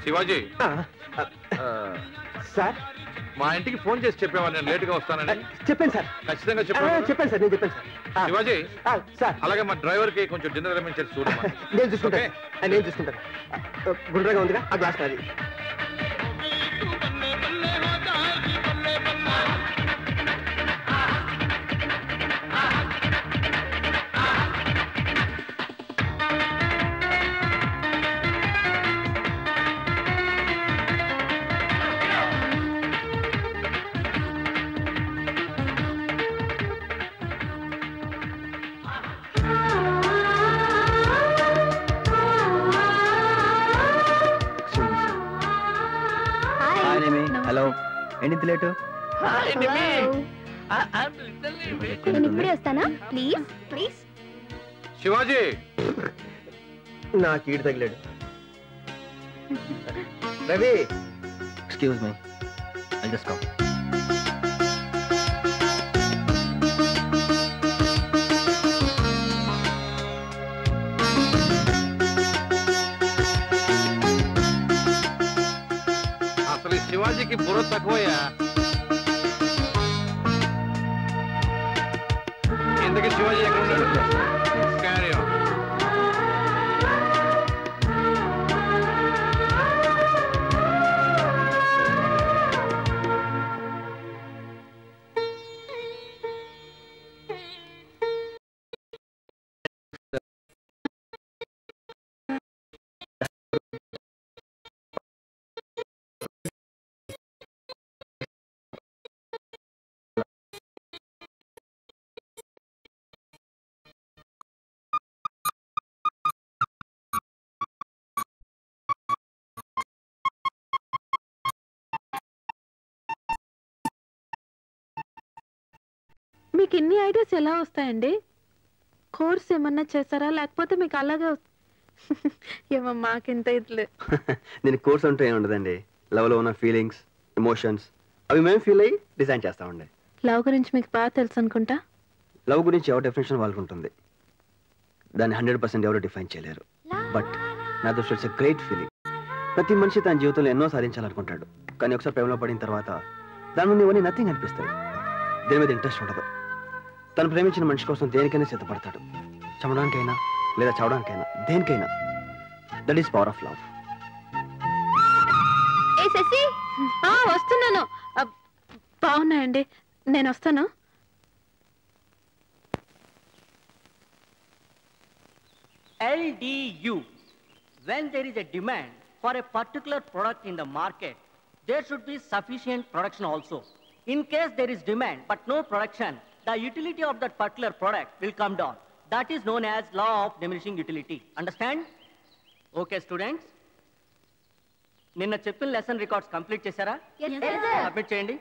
Shivaji sir మా ఇంటికి phone చేసి చెప్పేవాళ్ళు నేను లేట్ గా వస్తానని. చెప్పాను సార్. ఖచ్చితంగా చెప్పాను సార్. నేను చెప్పాను సార్. శివాజీ సార్ అలాగే మా డ్రైవర్ కి కొంచెం డిన్నర్ అరేంజ్ చేసి చూడమ్మా. నేను చూసుకుంటాను. నేను చూసుకుంటాను. గుండ్రగా ఉందిగా ఆ గ్లాస్ నాది. హలో, ఏంటి లేటు? నేను ఇప్పుడే వస్తానా? Please please. శివాజీ నాకు ఈడు తగిలాడు. Ravi excuse me, I just come. శివాజీకి బుర్ర తక్కువయ్యా. ఎందుకు శివాజీ ఎక్కడ ఉన్నాడు? Carry on. మీకు ఇన్ని ఐడియాస్ ఎలా వస్తాయండి? కోర్స్ ఏమన్నా చేస్తారా లేకపోతే మీకు అలాగే? ఏమో మాకింత ఇట్లే. నేను కోర్స్ అంటే ఏమి ఉండదండి. లవ్లో ఉన్న ఫీలింగ్స్, ఎమోషన్స్ అవి మేము ఫీల్ అయ్యి డిజైన్ చేస్తామండి. లవ్ గురించి మీకు బాగా తెలుసు అనుకుంటా. లవ్ గురించి ఎవరి డెఫినేషన్ వాళ్ళకు ఉంటుంది. దాన్ని 100% ఎవరు డిఫైన్ చేయలేరు. బట్ నా దృష్టిలో ఇట్స్ ఎ గ్రేట్ ఫీలింగ్. ప్రతి మనిషి తన జీవితంలో ఎన్నో సాధించాలనుకుంటాడు. కానీ ఒకసారి ప్రేమలో పడిన తర్వాత దాని ముందు ఇవన్నీ నథింగ్ అనిపిస్తాయి. దేని మీద ఇంట్రెస్ట్ ఉండదు. తను ప్రేమించిన మనిషి కోసం దేనికైనా సిద్ధపడతాడు. చమడానికైనా లేదా చవడానికైనా, దేనికైనా. That is power of love. వస్తున్నాను. బాగున్నాయండి, నేను వస్తాను. LDU. When there is a demand for a particular product in the market, there should be sufficient production also. In case there is demand but no production, the utility of that particular product will come down. That is known as law of diminishing utility. Understand? Okay, students. నిన్న చెప్పిన lesson records complete చేశారా? Submit చేయండి.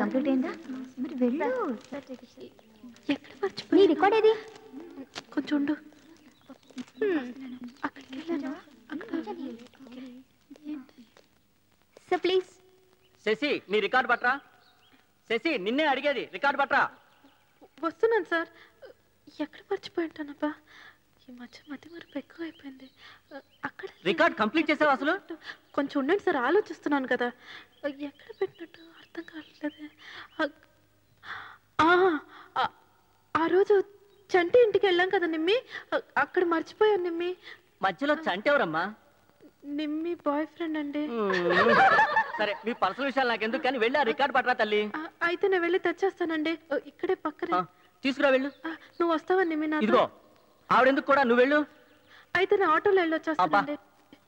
Complete అయిందా? మరి వెళ్ళు. ఎక్కడ మర్చిపోయి record ఏది? కొంచెం ఉండు. అక్కడికి వెళ్ళాను. So please. శశి, నీ రికార్డ్ పట్రా. శశి, నిన్నే అడిగేది, రికార్డ్ పట్రా. వస్తున్నాను సార్. ఎక్కడ మర్చిపోయి ఉంటానబ్బా, ఈ మధ్య మధ్య మరపు ఎక్కువ అయిపోయింది. అక్కడ రికార్డ్ కంప్లీట్ చేసావు అసలు? కొంచెం ఉండండి సార్, ఆలోచిస్తున్నాను కదా. ఎక్కడ పెట్టినట్టు అర్థం కావట్లేదే. ఆ రోజు చంటి ఇంటికి వెళ్ళాం కదా నిమ్మి, అక్కడ మర్చిపోయాను నిమ్మి. మధ్యలో చంటి ఎవరమ్మా? నిమ్మి బాయ్ ఫ్రెండ్ అండి. సరే, మీ పర్సనల్ విషయాలు నాకు ఎందుకు, కానీ వెళ్ళి ఆ రికార్డ్ పట్టరా తల్లి. అయితే నేను వెళ్ళి తెచ్చేస్తానండి, ఇక్కడే పక్కనే. తీసుకురా, వెళ్ళు. నువ్వు వస్తావా నిమ్మి? ఇదిగో ఆవిడెందుకు కూడా, నువ్వు వెళ్ళు. అయితే నేను ఆటోలో వెళ్ళొచ్చేస్తానండి.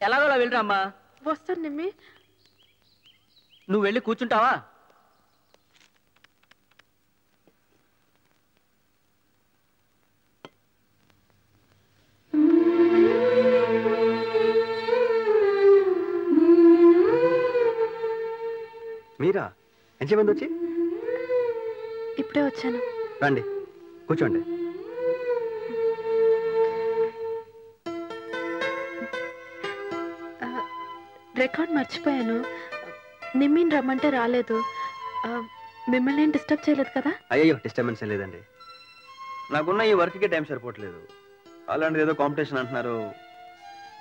ఎలాగో వెళ్ళరా అమ్మా. వస్తాను నిమ్మి. నువ్వు వెళ్ళి కూర్చుంటావా? మీరా? ఎంతమంది వచ్చి? ఇప్పుడే వచ్చాను. రండి, కూర్చోండి. రికార్డ్ మర్చిపోయాను. నిమ్మిని రమ్మంటే రాలేదు. మిమ్మల్ని ఏం డిస్టర్బ్ చేయలేదు కదా? అయ్యో, డిస్టర్బెన్స్ లేదండి. నాకున్న ఈ వర్క్కి టైం సరిపోవట్లేదు. అలాంటిది ఏదో కాంపిటీషన్ అంటున్నారు.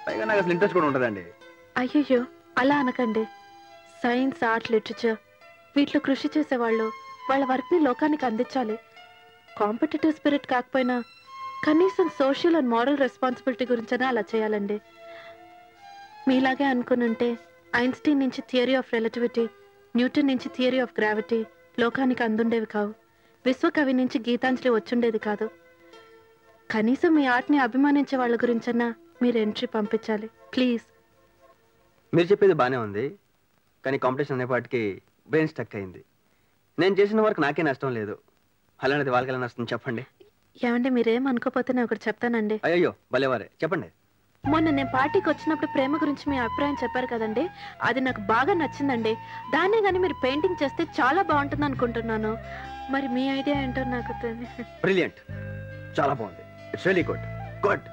పైగా నాకు అసలు ఇంట్రెస్ట్ కూడా ఉంటుందండి. అయ్యయ్యో అలా అనకండి. సైన్స్, ఆర్ట్, లిటరేచర్ వీటిలో కృషి చేసేవాళ్ళు వాళ్ళ వర్క్ని లోకానికి అందించాలి. కాంపిటేటివ్ స్పిరిట్ కాకపోయినా కనీసం సోషల్ అండ్ మోరల్ రెస్పాన్సిబిలిటీ గురించైనా అలా చేయాలండి. మీలాగే అనుకునుంటే ఐన్స్టీన్ నుంచి థియరీ ఆఫ్ రిలేటివిటీ, న్యూటన్ నుంచి థియరీ ఆఫ్ గ్రావిటీ లోకానికి అందుండేవి కావు. విశ్వకవి నుంచి గీతాంజలి వచ్చుండేది కాదు. కనీసం మీ ఆర్ట్ని అభిమానించే వాళ్ళ గురించన్నా మీరు ఎంట్రీ పంపించాలి ప్లీజ్. మీరు చెప్పేది బాగానే ఉంది, కానీ కాంపిటీషన్ అనేపాటికి బ్రెయిన్ స్టక్ అయింది. నేను చేసిన వర్క్ నాకే నష్టం లేదు, అలాంటిది వాళ్ళకి ఎలా నష్టం చెప్పండి. ఏమంటే మీరేం అనుకోపోతే నేను ఒకటి చెప్తానండి. అయ్యో భలేవారే, చెప్పండి. మొన్న నేను పార్టీకి వచ్చినప్పుడు ప్రేమ గురించి మీ అభిప్రాయం చెప్పారు కదండి, అది నాకు బాగా నచ్చిందండి. దాన్నే కానీ మీరు పెయింటింగ్ చేస్తే చాలా బాగుంటుంది అనుకుంటున్నాను. మరి మీ ఐడియా ఏంటో నాకు తెలియదు. బ్రిలియంట్, చాలా బాగుంది. It's really good. గుడ్.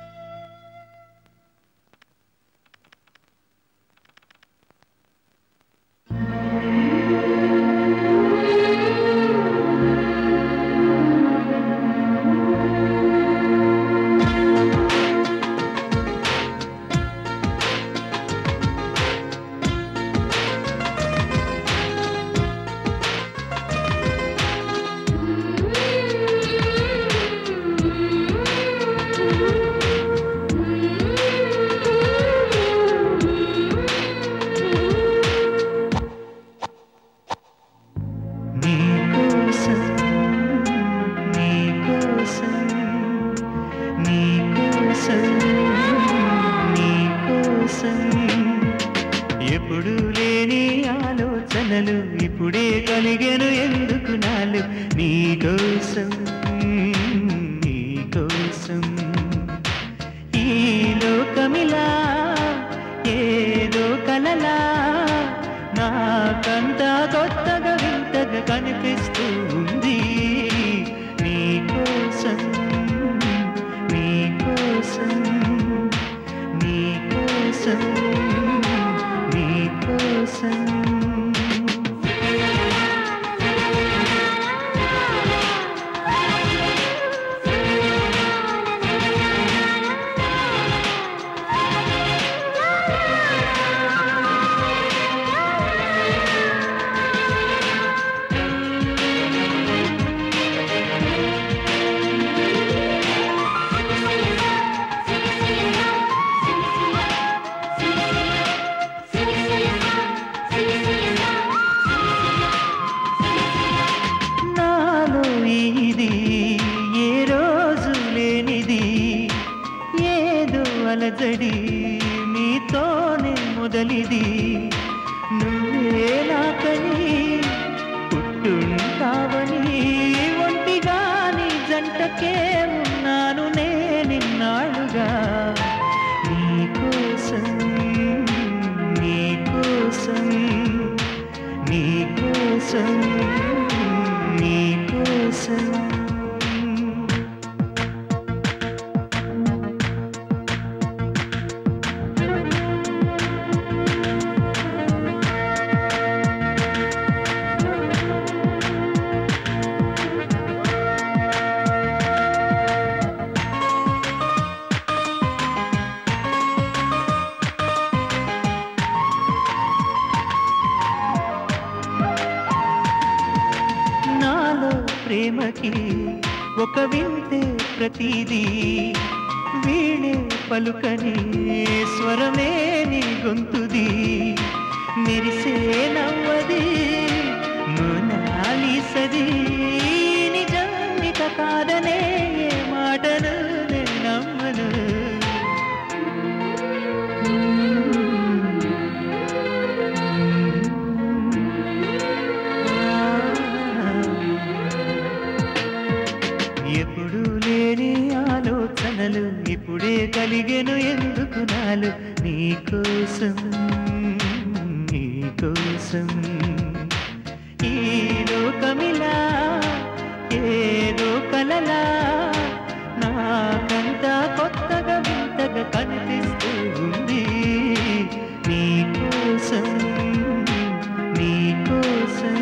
ఎప్పుడు లేని ఆలోచనలు ఇప్పుడే కలిగెను ఎందుకు నాలు నీకోసం నీకోసం. ఈ లోకమిలా ఏదో కలలా నాకంతా కొత్తగా వింతగా కనిపిస్తూ ఉంది. నీకోసం నీకోసం నీకోసం నీకోసం. అలజడి నీతోనే మొదలిది. నువ్వే నాకని పుట్టుంటావని ఒంటిగాని జంటకే ఉన్నాను నేనిన్నాళ్ళుగా. నీకోసం నీకోసం నీకోసం నీకోసం. ప్రేమకి ఒక వింతే ప్రతిదీ వీణే పలుకని స్వరమే నీ గొంతుది. మెరిసే నవ్వది మోనాలిసది నిజానిక కాదనే ఏ మాటను నేను నమ్మను. ఎప్పుడు లేని ఆలోచనలు ఇప్పుడే కలిగెను ఎందుకు నాలు నీకోసం నీకోసం. ఈ లోకమిలా ఏదో కలలా నాకంతా కొత్తగా వింతగా కనిపిస్తూ ఉంది. నీకోసం నీకోసం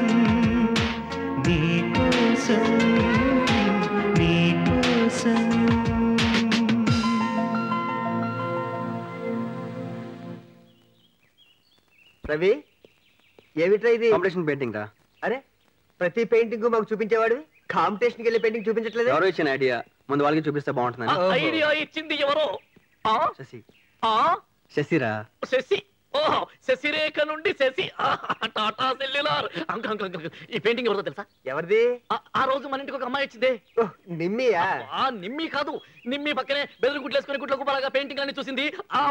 నీకోసం నీకోసం. రవి ఏమిట్రా ఇది? కాంపిటీషన్ పెయింటింగ్ రా. అరే ప్రతి పెయింటింగ్ మాకు చూపించేవాడు, కాంపిటీషన్కి వెళ్ళి పెయింటింగ్ చూపించట్లేదు. ఎవరో ఇచ్చిన ఐడియా, ముందు వాళ్ళకి చూపిస్తే బాగుంటుందని. ఐడియా ఇచ్చింది ఎవరో? శశి. ఆ శశిరా. శశి. ఓహో, శశిరేఖ నుండి శశి. టాటా సెల్యులార్. ఈ పెయింటింగ్ ఎవరిదో తెలుసా? ఎవరిది? ఆ రోజు మన ఇంటికి ఒక అమ్మాయి వచ్చింది. నిమ్మియా? నిమ్మి కాదు, నిమ్మి పక్కనే బెదిరి గుడ్లేసుకుని గుడ్ల కుప్పలాగా పెయింటింగ్ అన్ని చూసింది ఆ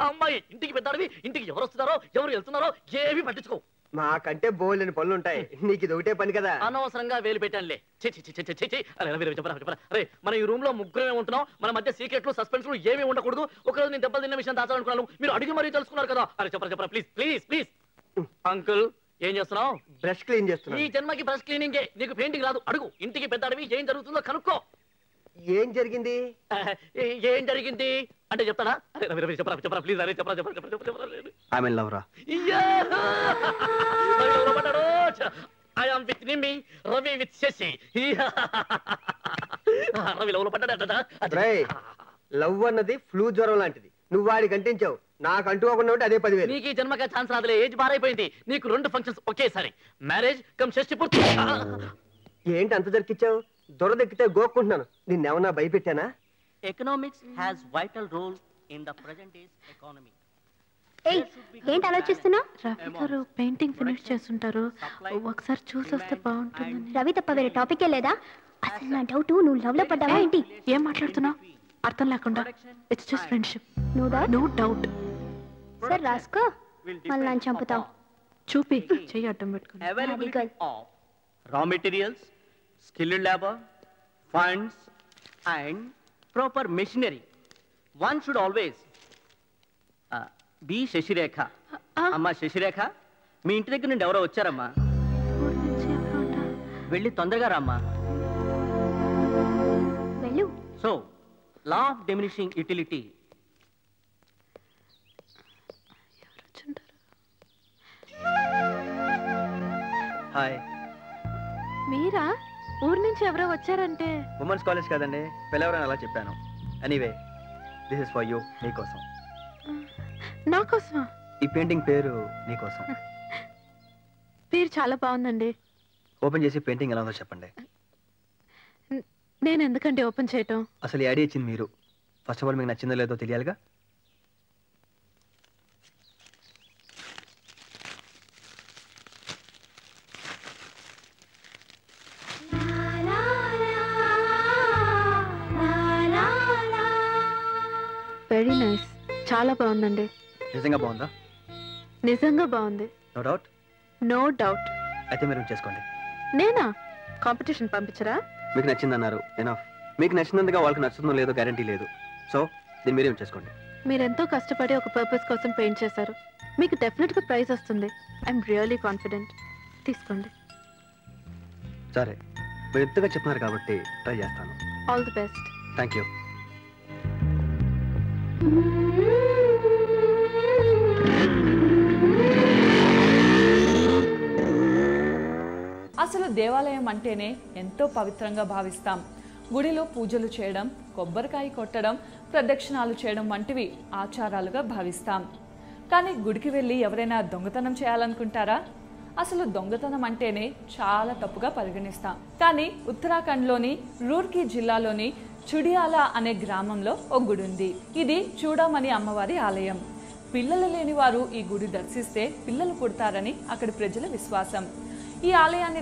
అమ్మాయి. ఇంటికి పెద్దాడివి, ఇంటికి ఎవరు వస్తున్నారో ఎవరు వెళ్తున్నారో ఏవి పట్టించుకో. మాకంటే బోల్డెని పనులు ఉంటాయి, నీకు ఇది ఒకటే పని కదా. అనవసరంగా వేలు పెట్టానులే. అరే మన ఈ రూమ్ లో ముగ్గురమే ఉంటున్నాం, మన మధ్య సీక్రెట్లు సస్పెన్స్లు ఏమీ ఉండకూడదు. ఒకరోజు నేను దెబ్బలు తిన్న విషయం దాచాలనుకున్నాను, మీరు అడిగి మరీ తెలుసుకున్నారు కదా. అరే చెప్పరా ప్లీజ్ ప్లీజ్ ప్లీజ్. అంకుల్ ఏం చేస్తున్నావు? బ్రష్ క్లీన్ చేస్తున్నా. ఈ జన్మకి బ్రష్ క్లీనింగే, నీకు పెయింటింగ్ రాదు. అడుగు, ఇంటికి పెద్ద అడివి, ఏం జరుగుతుందో కనుక్కో. ఏం జరిగింది? ఏం జరిగింది అంటే చెప్తాడా? అరే రవి చెప్పరా ప్లీజ్. అరే చెప్పరా. ఐ మీన్ లవ్ రా. I am with Nimi, Ravi with Shashi. Ravi love లో పడ్డా. లవ్ అన్నది ఫ్లూ జ్వరం లాంటిది, నువ్వు వాడికి అంటించావు, నాకు అంటుకోకుండా ఉంటే అదే 10,000. నీకు ఈ జన్మగా ఛాన్స్ రాదులే, ఏజ్ బారైపోయింది. నీకు 2 ఫంక్షన్స్ ఒకేసారి, మ్యారేజ్ కమ్ షష్టి పూర్తి. ఏంటి అంత జరికిచ్చావు? దొరదెక్కితే గోక్కుంటున్నాను, నిన్నేమన్నా భయపెట్టానా? Economics has vital role in the present day's economy. ఏయ్ ఏంటి ఆలోచిస్తున్నావు? రవి గారు పెయింటింగ్ ఫినిష్ చేస్తుంటారు, ఒకసారి చూసి వస్తే బాగుంటుందని. రవి తప్ప వేరే టాపికే లేదా? అసలు నా డౌట్, నువ్వు లవ్ లో పడ్డావా ఏంటి? ఏం మాట్లాడుతున్నావు అర్థం లేకుండా? It's just friendship, no doubt. సరే రాసుకో, మళ్ళీ నన్ను చంపుతావు. చూపి చెయ్యి అడ్డం పెట్టుకుని. Availability of raw materials, skilled labor, funds and proper machinery. One should always be Sasirekha. అమ్మా శశిరేఖ, మీ ఇంటి దగ్గర నుండి ఎవరో వచ్చారమ్మా, వెళ్ళి తొందరగా రామ్మా. వెళ్ళు. So law of diminishing utility. Hi. మీరా? ఊరు నుంచి ఎవరో వచ్చారంటే? ఉమెన్స్ కాలేజ్ కదండి, పిల్లవరని అలా చెప్పాను. Anyway this is for you, నీకోసం. నాకోసమా? ఈ పెయింటింగ్ పేరు నీకోసం. పేరు చాలా బాగుందండి. ఓపెన్ చేసి పెయింటింగ్ ఎలా ఉందో చెప్పండి. నేను ఎందుకంటే ఓపెన్ చేయటం? అసలు ఈ ఐడియా ఇచ్చింది మీరు. ఫస్ట్ ఆఫ్ ఆల్ మీకు నచ్చిందో లేదో తెలియాలిగా. వెరీ నైస్, చాలా బాగుందండి. నిజంగా బాగుందా? నిజంగా బాగుంది. No doubt? No doubt. అయితే మీరు చేసుకోండి. నేనా? కాంపిటీషన్ పంపించరా? మీకు నచ్చిందన్నారు, ఎనఫ్. మీకు నచ్చినందుగా వాళ్ళకి నచ్చుతుందో లేదో గ్యారంటీ లేదు. సో దీన్ని మీరేం చేసుకోండి. మీరెంతో కష్టపడి ఒక పర్పస్ కోసం పెయింట్ చేశారు, మీకు డెఫినెట్గా ప్రైజ్ వస్తుంది. I'm really confident. తీసుకోండి. సరే, మీరు ఎంతగా చెప్తున్నారు కాబట్టి ట్రై చేస్తాను. All the best. Thank you. అసలు దేవాలయం అంటేనే ఎంతో పవిత్రంగా భావిస్తాం. గుడిలో పూజలు చేయడం, కొబ్బరికాయ కొట్టడం, ప్రదక్షిణాలు చేయడం వంటివి ఆచారాలుగా భావిస్తాం. కానీ గుడికి వెళ్ళి ఎవరైనా దొంగతనం చేయాలనుకుంటారా? అసలు దొంగతనం అంటేనే చాలా తప్పుగా పరిగణిస్తాం. కానీ ఉత్తరాఖండ్లోని రూర్కీ జిల్లాలోని చుడియాలా అనే గ్రామంలో ఒక గుడి ఉంది. ఇది చూడమని అమ్మవారి ఆలయం. పిల్లలు లేని వారు ఈ గుడి దర్శిస్తే పిల్లలు పుడతారని అక్కడి ప్రజల విశ్వాసం. ఈ ఆలయాన్ని